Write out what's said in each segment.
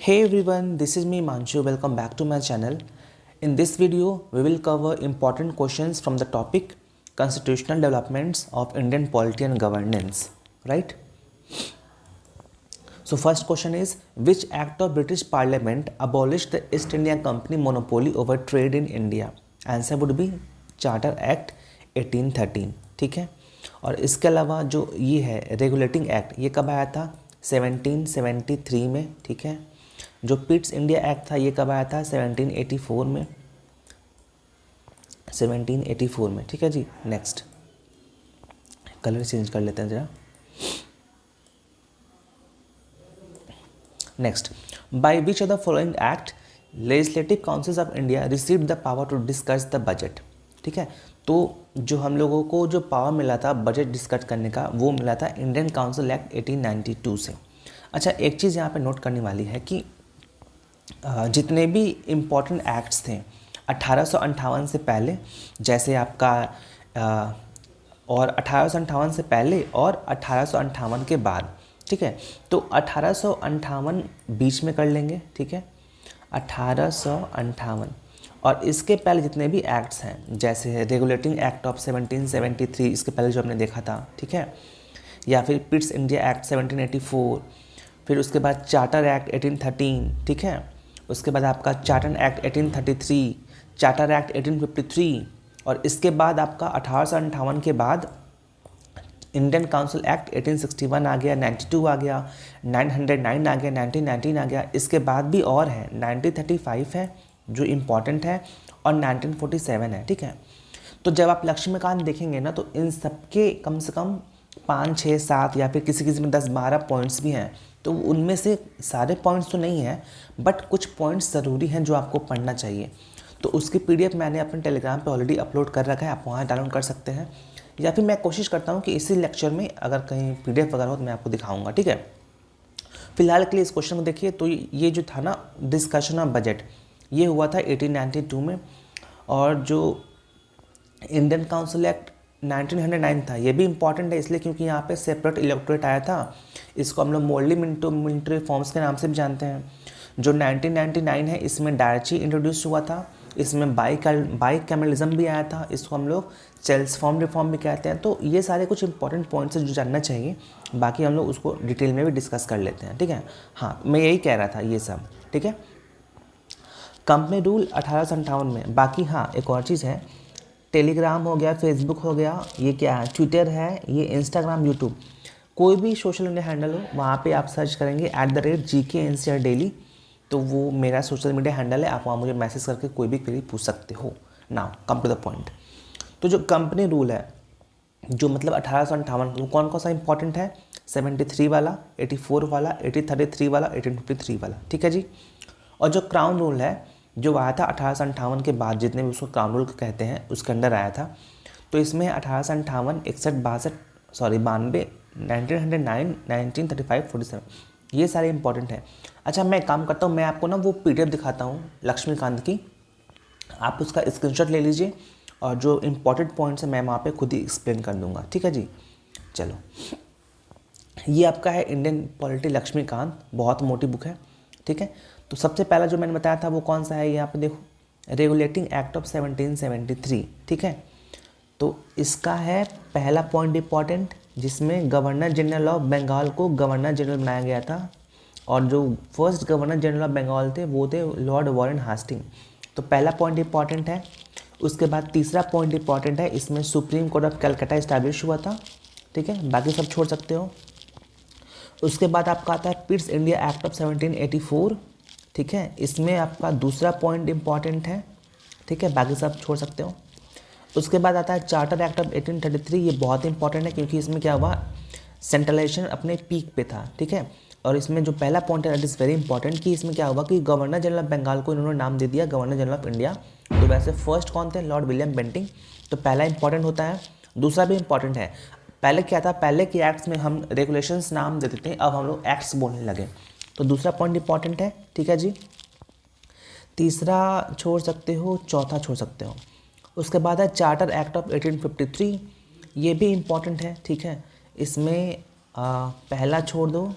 Hey everyone, this is me Manshu. Welcome back to my channel. In this video, we will cover important questions from the topic Constitutional Developments of Indian Polity and Governance. Right? So first question is, which act of British Parliament abolished the East India Company monopoly over trade in India? Answer would be Charter Act 1813. ठीक है, और इसके अलावा जो ये है regulating act, ये कब आया था? 1773 में. ठीक है, जो पिट्स इंडिया एक्ट था ये कब आया था? 1784 में. 1784 में. ठीक है जी. नेक्स्ट, कलर चेंज कर लेते हैं जरा. Next, by which of the following act legislative councils of India received the power to discuss the budget. ठीक है, तो जो हम लोगों को जो पावर मिला था बजट डिस्कस करने का, वो मिला था इंडियन काउंसिल एक्ट 1892 से. अच्छा, एक चीज़ यहाँ पे नोट करने वाली है कि जितने भी इम्पोर्टेंट एक्ट्स थे 1858 से पहले, जैसे आपका और 1858 से पहले और 1858 के बाद. ठीक है, तो 1858 बीच में कर लेंगे. ठीक है, 1858 और इसके पहले जितने भी एक्ट्स हैं, जैसे रेगुलेटिंग एक्ट ऑफ 1773, इसके पहले जो हमने देखा था. ठीक है, या फिर पिट्स इंडिया एक्ट 1784, फिर उसके बाद चार्टर एक्ट 1813. ठीक है, उसके बाद आपका चार्टर एक्ट 1833, चार्टर एक्ट 1853, और इसके बाद आपका 1858 के बाद इंडियन काउंसिल एक्ट 1861 आ गया, 92 आ गया, 909 आ गया, 1919 आ गया. इसके बाद भी और है, 1935 है जो इम्पॉर्टेंट है, और 1947 है. ठीक है, तो जब आप लक्ष्मीकांत देखेंगे ना, तो इन सबके कम से कम 5, 6, 7 या फिर किसी किसी में 10, 12 पॉइंट्स भी हैं. तो उनमें से सारे पॉइंट्स तो नहीं हैं, बट कुछ पॉइंट्स ज़रूरी हैं जो आपको पढ़ना चाहिए. तो उसकी PDF मैंने अपने टेलीग्राम पे ऑलरेडी अपलोड कर रखा है, आप वहाँ डाउनलोड कर सकते हैं, या फिर मैं कोशिश करता हूँ कि इसी लेक्चर में अगर कहीं PDF वगैरह हो तो मैं आपको दिखाऊंगा. ठीक है, फिलहाल के लिए इस क्वेश्चन को देखिए. तो ये जो था ना डिस्कशन ऑफ बजट, ये हुआ था 1892 में, और जो इंडियन काउंसिल एक्ट 1909 था, ये भी इंपॉर्टेंट है इसलिए क्योंकि यहाँ पे सेपरेट इलेक्टोरेट आया था. इसको हम लोग मोरली मिलिट्री रिफॉर्म्स के नाम से भी जानते हैं. जो 1999 है, इसमें डायरेक्टली इंट्रोड्यूस हुआ था. इसमें बाइकैमरलिज्म भी आया था, इसको हम लोग चेल्स फॉर्म रिफॉर्म भी कहते हैं. तो ये सारे कुछ इंपॉर्टेंट पॉइंट्स हैं जो जानना चाहिए, बाकी हम लोग उसको डिटेल में भी डिस्कस कर लेते हैं. ठीक है, हाँ मैं यही कह रहा था ये सब. ठीक है, कंपनी रूल 1858 में. बाकी हाँ एक और चीज़ है, टेलीग्राम हो गया, फेसबुक हो गया, ये क्या है, ट्विटर है, ये इंस्टाग्राम, यूट्यूब, कोई भी सोशल मीडिया हैंडल हो, वहाँ पे आप सर्च करेंगे @GK Daily, तो वो मेरा सोशल मीडिया हैंडल है. आप वहाँ मुझे मैसेज करके कोई भी क्वेरी पूछ सकते हो. Now come to the point. तो जो कंपनी रूल है, जो मतलब 1858, वो कौन कौन सा इंपॉर्टेंट है? 73 वाला, 84 वाला, 1833 वाला, 1853 वाला. ठीक है जी. और जो क्राउन रूल है, जो आया था 1858 के बाद, जितने भी उसको क्राउन रूल कहते हैं, उसके अंडर आया था. तो इसमें 1858, 61, 62, 1909, 1935, 47, ये सारे इंपॉर्टेंट हैं. अच्छा, मैं काम करता हूँ, मैं आपको ना वो PDF दिखाता हूँ लक्ष्मीकांत की, आप उसका स्क्रीनशॉट ले लीजिए, और जो इम्पोर्टेंट पॉइंट्स हैं मैं वहाँ पे खुद ही एक्सप्लेन कर दूँगा. ठीक है जी. चलो, ये आपका है इंडियन पॉलिटी लक्ष्मीकांत, बहुत मोटी बुक है. ठीक है, तो सबसे पहला जो मैंने बताया था वो कौन सा है, यहाँ पे देखो, रेगुलेटिंग एक्ट ऑफ 1773. ठीक है, तो इसका है पहला पॉइंट इंपॉर्टेंट, जिसमें गवर्नर जनरल ऑफ बंगाल को गवर्नर जनरल बनाया गया था, और जो first governor general of Bengal थे वो थे लॉर्ड वॉरेन हास्टिंग. तो पहला पॉइंट इंपॉर्टेंट है. उसके बाद तीसरा पॉइंट इंपॉर्टेंट है, इसमें supreme court of Calcutta establish हुआ था. ठीक है, बाकी सब छोड़ सकते हो. उसके बाद आपका आता है पिट्स इंडिया एक्ट ऑफ 1784. ठीक है, इसमें आपका दूसरा पॉइंट इंपॉर्टेंट है. ठीक है, बाकी सब छोड़ सकते हो. उसके बाद आता है चार्टर एक्ट ऑफ 1833. ये बहुत इंपॉर्टेंट है क्योंकि इसमें क्या हुआ, सेंट्रलाइजेशन अपने पीक पे था. ठीक है, और इसमें जो पहला पॉइंट है दैट इज़ वेरी इंपॉर्टेंट, कि इसमें क्या हुआ कि गवर्नर जनरल ऑफ बंगाल को इन्होंने नाम दे दिया गवर्नर जनरल ऑफ इंडिया. तो वैसे फर्स्ट कौन थे? Lord William Bentinck. तो पहला इंपॉर्टेंट होता है. दूसरा भी इंपॉर्टेंट है. पहले क्या था, पहले के एक्ट्स में हम रेगुलेशंस नाम देते थे, अब हम लोग एक्ट्स बोलने लगे. तो दूसरा पॉइंट इंपॉर्टेंट है. ठीक है जी. तीसरा छोड़ सकते हो, चौथा छोड़ सकते हो. उसके बाद है चार्टर एक्ट ऑफ 1853. ये भी इम्पॉर्टेंट है. ठीक है, इसमें पहला छोड़ दो,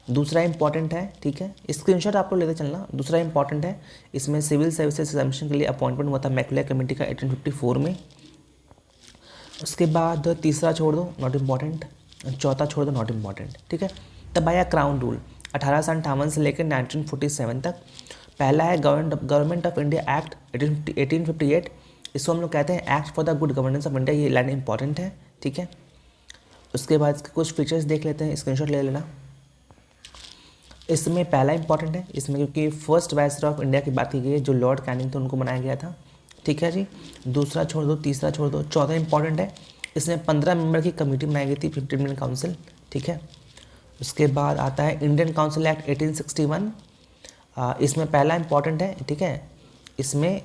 दूसरा इंपॉर्टेंट है, ठीक है, स्क्रीनशॉट आप लोग लेते चलना। दूसरा इंपॉर्टेंट है, इसमें सिविल सर्विसेज एग्जामिनेशन के लिए अपॉइंटमेंट हुआ था मैकले कमेटी का 1854 में। उसके बाद तीसरा छोड़ दो, नॉट इम्पॉर्टेंट। चौथा छोड़ दो, नॉट इम्पॉर्टेंट, ठीक है। तब आया क्राउन रूल 1858 से लेकर 1947 तक। पहला है गवर्नमेंट ऑफ इंडिया एक्ट 1858। इसको हम लोग कहते हैं act for the good governance of India. ये लाइन इंपॉर्टेंट है, ठीक है। उसके बाद इसके कुछ फीचर्स देख लेते हैं, स्क्रीनशॉट ले लेना। इसमें पहला इंपॉर्टेंट है, इसमें क्योंकि फर्स्ट वाइसरॉय ऑफ इंडिया की बात की गई है, जो लॉर्ड कैनिंग थे, उनको बनाया गया था, ठीक है जी। दूसरा छोड़ दो, तीसरा छोड़ दो। चौथा इंपॉर्टेंट है, इसमें 15 मेंबर की कमेटी बनाई गई थी, 15 मेंबर काउंसिल, ठीक है। उसके बाद आता है इंडियन काउंसिल एक्ट 1861। इसमें पहला इंपॉर्टेंट है, ठीक है। इसमें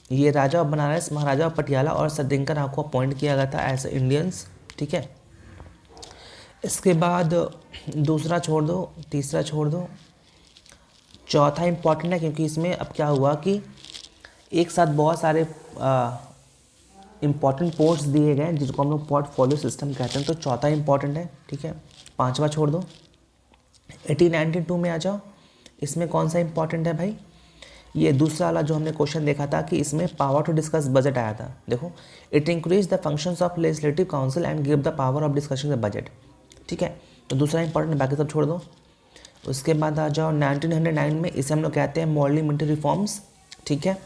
ये राजा ऑफ बनारस, महाराजा ऑफ पटियाला और सरदिंकर राव को अपॉइंट किया गया था एज इंडियंस, ठीक है। इसके बाद दूसरा छोड़ दो, तीसरा छोड़ दो। चौथा इंपॉर्टेंट है, क्योंकि इसमें अब क्या हुआ कि एक साथ बहुत सारे इंपॉर्टेंट पोर्ट्स दिए गए जिसको हम लोग पोर्टफोलियो सिस्टम कहते हैं, तो चौथा इंपॉर्टेंट है, ठीक है। पांचवा छोड़ दो। 1892 में आ जाओ। इसमें कौन सा इंपॉर्टेंट है भाई? ये दूसरा वाला जो हमने क्वेश्चन देखा था कि इसमें पावर टू डिस्कस बजट आया था। देखो, it increase the functions of legislative council and give the power of discussion the budget, ठीक है। तो दूसरा इंपॉर्टेंट, बाकी सब छोड़ दो। उसके बाद आ जाओ 1909 में, इसे हम लोग कहते हैं मॉडल मिलिट्री रिफॉर्म्स, ठीक है।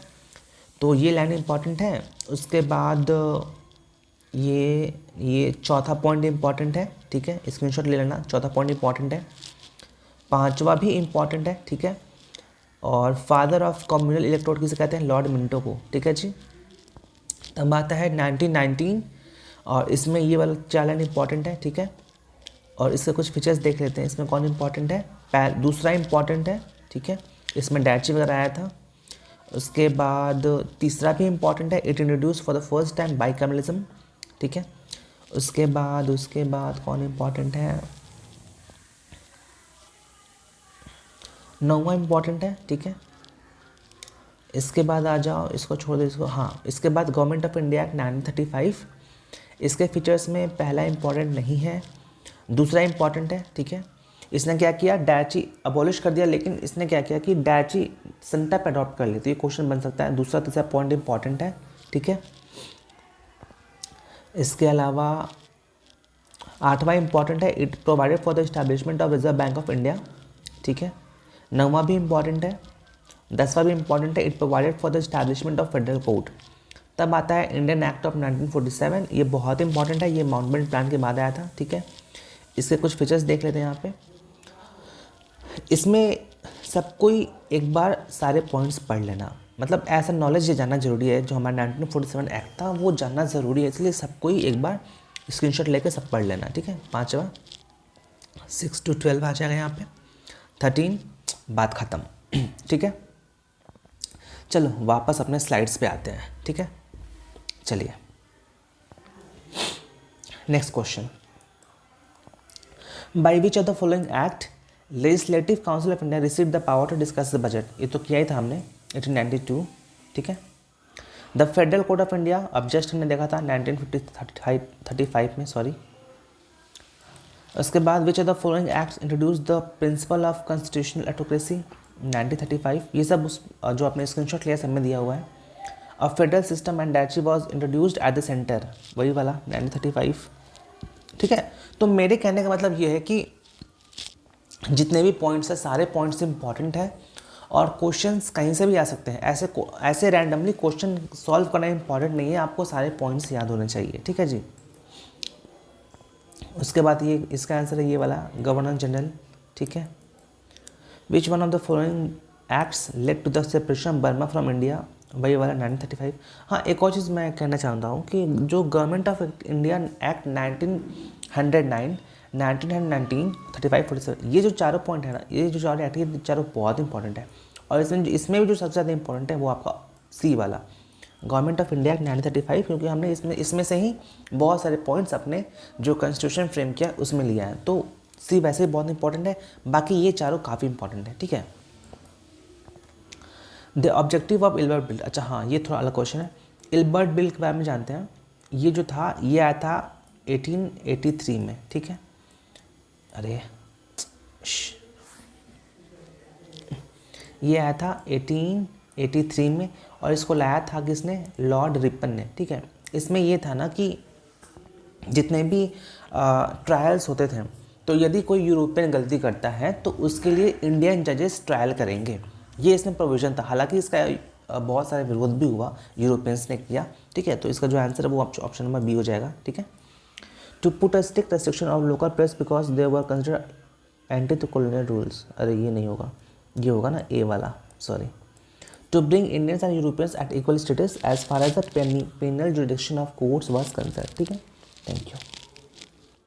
तो ये लाइन इंपॉर्टेंट है। उसके बाद ये चौथा पॉइंट इंपॉर्टेंट है, ठीक है, स्क्रीनशॉट ले लेना। चौथा पॉइंट इंपॉर्टेंट है। पांचवा भी इंपॉर्टेंट है, ठीक है। और फादर ऑफ कम्युनल इलेक्ट्रोड किसे कहते हैं? लॉर्ड मिंटो को, ठीक है जी। तब आता है 1919 और इसमें ये वाला 4 लाइन इंपॉर्टेंट है, ठीक है। और इसके कुछ फीचर्स देख लेते हैं। इसमें कौन इंपॉर्टेंट है? दूसरा इंपॉर्टेंट है, ठीक है। इसमें डैची वगैरह आया था। उसके बाद तीसरा भी इंपॉर्टेंट है, it introduce for the first time bicameralism, ठीक है। उसके बाद कौन इंपॉर्टेंट है? नौवां इंपॉर्टेंट है, ठीक है। इसके बाद आ जाओ, इसको छोड़ दो, इसको, हाँ। इसके बाद गवर्नमेंट ऑफ इंडिया एक्ट 1935। इसके फीचर्स में पहला इंपॉर्टेंट नहीं है, दूसरा इंपॉर्टेंट है, ठीक है। इसने क्या किया? डैची अबॉलिश कर दिया, लेकिन इसने क्या किया कि डैची संटा पे अडॉप्ट कर ली, तो ये क्वेश्चन बन सकता है। दूसरा तीसरा पॉइंट इंपॉर्टेंट है, ठीक है। इसके अलावा आठवां इंपॉर्टेंट है, it provided for the establishment of reserve bank of India, ठीक है। नौवां भी इंपॉर्टेंट है। 10वां भी इंपॉर्टेंट है, it provided for the establishment of federal court. तब आता है इंडियन एक्ट ऑफ 1947। ये बहुत इंपॉर्टेंट है, ये माउंटबेटन प्लान के बाद आया था, ठीक है। इसके कुछ फीचर्स देख लेते हैं यहाँ पे। इसमें सब कोई एक बार सारे पॉइंट्स पढ़ लेना, मतलब ऐसा नॉलेज ये जानना ज़रूरी है, जो हमारा 1947 एक्ट था वो जानना ज़रूरी है, इसलिए सब कोई एक बार स्क्रीनशॉट लेकर सब पढ़ लेना, ठीक है। पाँचवा 6 to 12 आ जाएगा यहाँ पे। 13 बात ख़त्म, ठीक है। चलो वापस अपने स्लाइड्स पे आते हैं, ठीक है। चलिए next question, by which of the following act legislative council of India receive the power to discuss the budget? ये तो किया ही था हमने 1892, ठीक है। The federal code of India, अब जस्ट हमने देखा था 1935 में, सॉरी। उसके बाद which of the following acts introduce the principle of constitutional autocracy? 1935। ये सब उस जो आपने स्क्रीनशॉट लिया सब में दिया हुआ है। A federal system and dyarchy was introduced at the centre, वही वाला 1935, ठीक है। तो मेरे कहने का मतलब ये है कि जितने भी पॉइंट्स हैं सारे पॉइंट्स इंपॉर्टेंट है और क्वेश्चंस कहीं से भी आ सकते हैं। ऐसे रैंडमली क्वेश्चन सॉल्व करना इंपॉर्टेंट नहीं है, आपको सारे पॉइंट्स याद होने चाहिए, ठीक है जी। उसके बाद ये इसका आंसर है ये वाला, गवर्नर जनरल, ठीक है। Which one of the following acts led to the separation of Burma from India? वही वाला 1935। हाँ, एक और चीज़ मैं कहना चाहता हूँ कि जो गवर्नमेंट ऑफ इंडिया एक्ट 1909, 1919, 35, 47, ये जो चारों पॉइंट है ना, ये जो चारों एक्ट ये चारों बहुत इंपॉर्टेंट है। और इसमें भी जो सबसे ज़्यादा इंपॉर्टेंट है वो आपका सी वाला गवर्नमेंट ऑफ इंडिया एक्ट 1935, क्योंकि हमने इसमें से ही बहुत सारे पॉइंट्स अपने जो कॉन्स्टिट्यूशन फ्रेम किया उसमें लिया है, तो सी वैसे ही बहुत इंपॉर्टेंट है। बाकी ये चारों काफ़ी इंपॉर्टेंट है, ठीक है। The objective of Ilbert bill, अच्छा हाँ, ये थोड़ा अलग क्वेश्चन है। इल्बर्ट बिल के बारे में जानते हैं। ये जो था ये आया था 1883 में, ठीक है। अरे ये आया था 1883 में, और इसको लाया था किसने, लॉर्ड रिपन ने, ठीक है। इसमें ये था ना कि जितने भी ट्रायल्स होते थे, तो यदि कोई यूरोपियन गलती करता है तो उसके लिए इंडियन जजेस ट्रायल करेंगे, ये इसमें प्रोविज़न था। हालांकि इसका बहुत सारे विरोध भी हुआ, यूरोपियंस ने किया, ठीक है। तो इसका जो आंसर है वो ऑप्शन नंबर बी हो जाएगा, ठीक है। To put a strict restriction of local press because they were consider anti to colonial rules, अरे ये नहीं होगा, ये होगा ना ए वाला, sorry. To bring Indians and Europeans at equal status as far as the penal jurisdiction of courts was concern, ठीक है। Thank you.